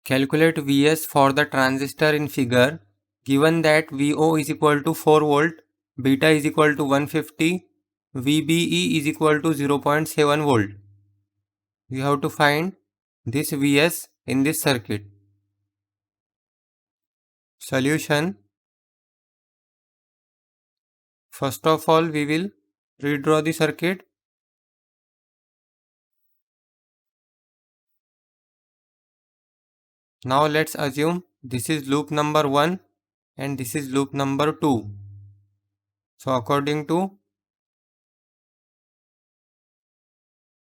Calculate Vs for the transistor in figure. Given that Vo is equal to 4 volt, beta is equal to 150, VBE is equal to 0.7 volt. We have to find this Vs in this circuit. Solution. First of all, we will redraw the circuit. Now let's assume this is loop number 1 and this is loop number 2. So according to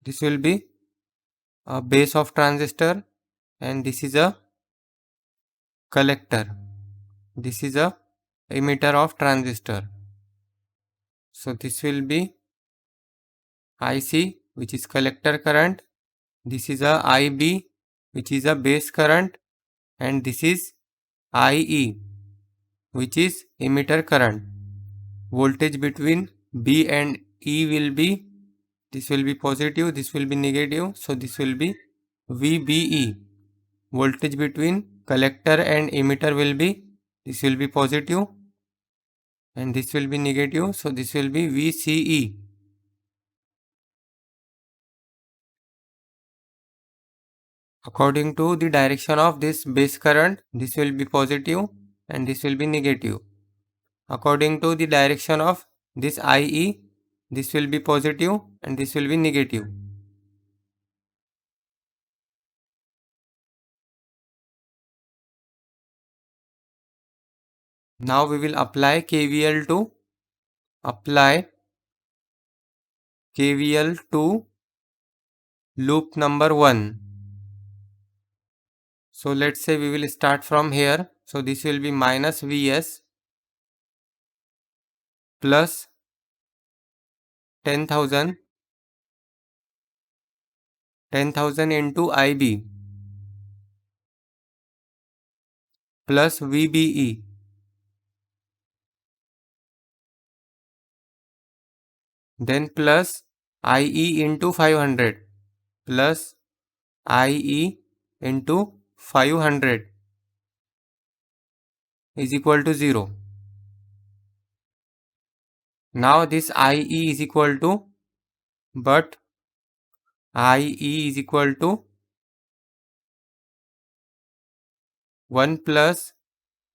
this will be a base of transistor and this is a collector. This is a emitter of transistor. So this will be IC, which is collector current. This is a IB, which is a base current, and this is IE, which is emitter current. Voltage between B and E will be, this will be positive, this will be negative, so this will be VBE. Voltage between collector and emitter will be, this will be positive and this will be negative, so this will be VCE. According to the direction of this base current, this will be positive and this will be negative. According to the direction of this IE, this will be positive and this will be negative. Now we will apply KVL to loop number 1. So let's say we will start from here. So this will be minus Vs plus 10,000 into IB plus VBE then plus IE into 500 plus IE into 500 is equal to 0. Now this IE is equal to, but IE is equal to 1 plus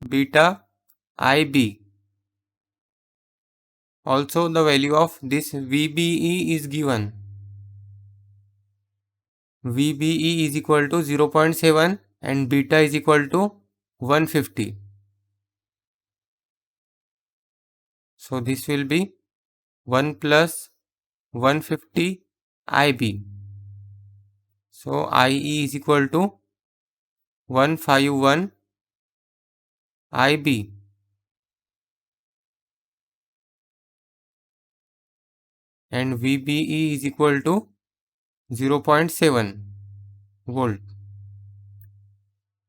beta IB. Also the value of this VBE is given. VBE is equal to 0.7 and beta is equal to 150. So this will be 1 plus 150 IB. So IE is equal to 151 IB. And VBE is equal to 0.7 volt.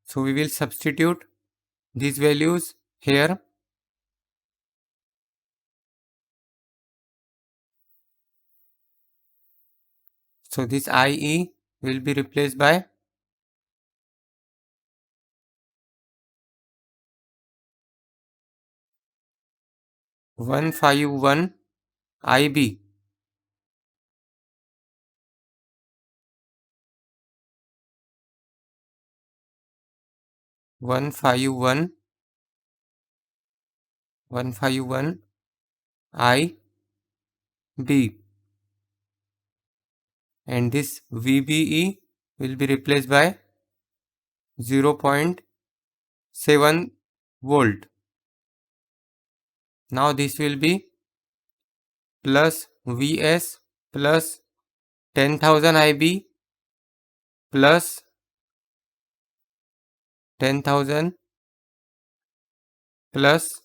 So we will substitute these values here. So this IE will be replaced by 151 IB. One five one IB, and this VBE will be replaced by 0.7 volt. Now this will be plus Vs plus 10,000 IB plus 10,000 plus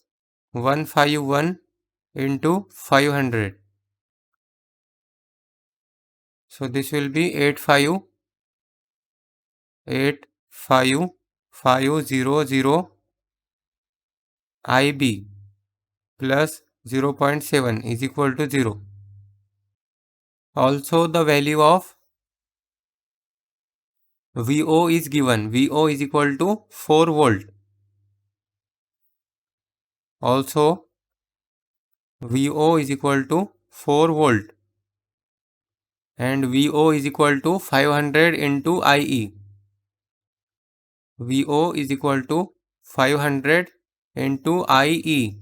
151 into 500. So this will be 85500 IB plus 0.7 is equal to 0. Also the value of VO is given. VO is equal to 4 volt. Also, VO is equal to 4 volt and VO is equal to 500 into IE. VO is equal to 500 into IE.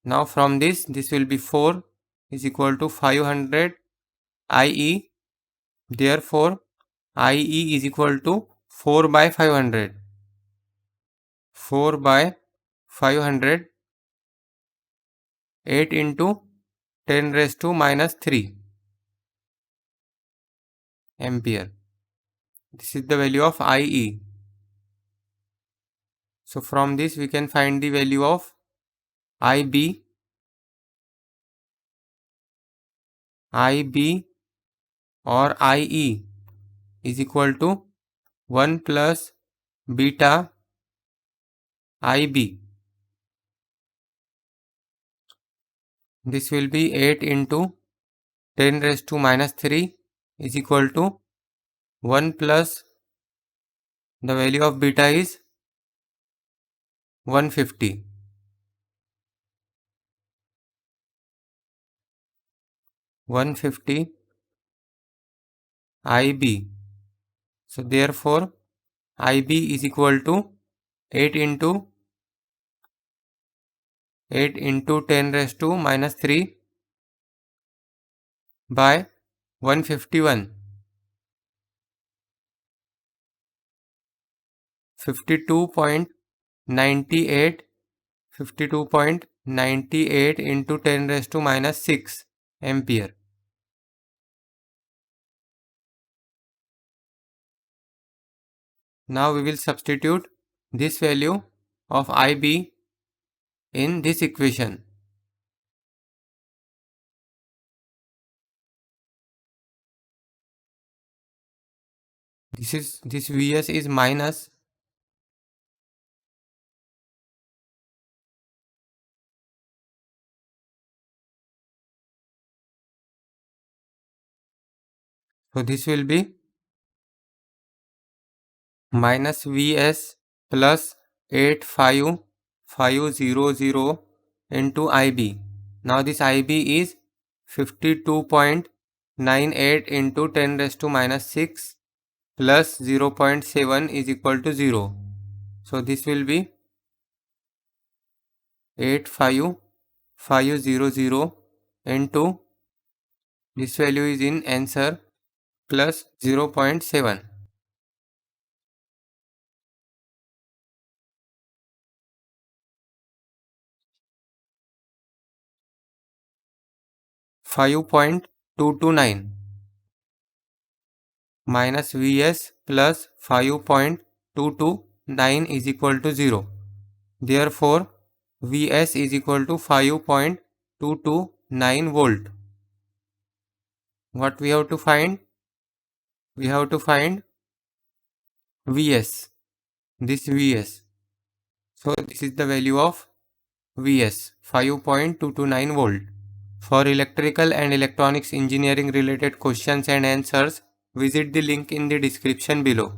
Now from this will be 4 is equal to 500 IE. Therefore, IE is equal to 4 by 500. 4 by 500, 8 into 10 raised to minus 3 ampere. This is the value of IE. So from this we can find the value of IB. IB or IE is equal to 1 plus beta IB. This will be 8 into 10 raised to minus 3 is equal to 1 plus the value of beta is 150. 150 IB. So therefore IB is equal to 8 into 10 raised to minus 3 by 151. 52.98 52.98 into 10 raised to minus 6 ampere. Now we will substitute this value of IB in this equation. This Vs is minus. So this will be minus Vs plus 85500 into IB. Now this IB is 52.98 into 10 raised to minus 6 plus 0.7 is equal to 0. So this will be 85500 into this value is in answer plus 0.7. 5.229 minus Vs plus 5.229 is equal to 0. Therefore, Vs is equal to 5.229 volt. What we have to find? We have to find Vs. This Vs. So this is the value of Vs, 5.229 volt. For electrical and electronics engineering related questions and answers, visit the link in the description below.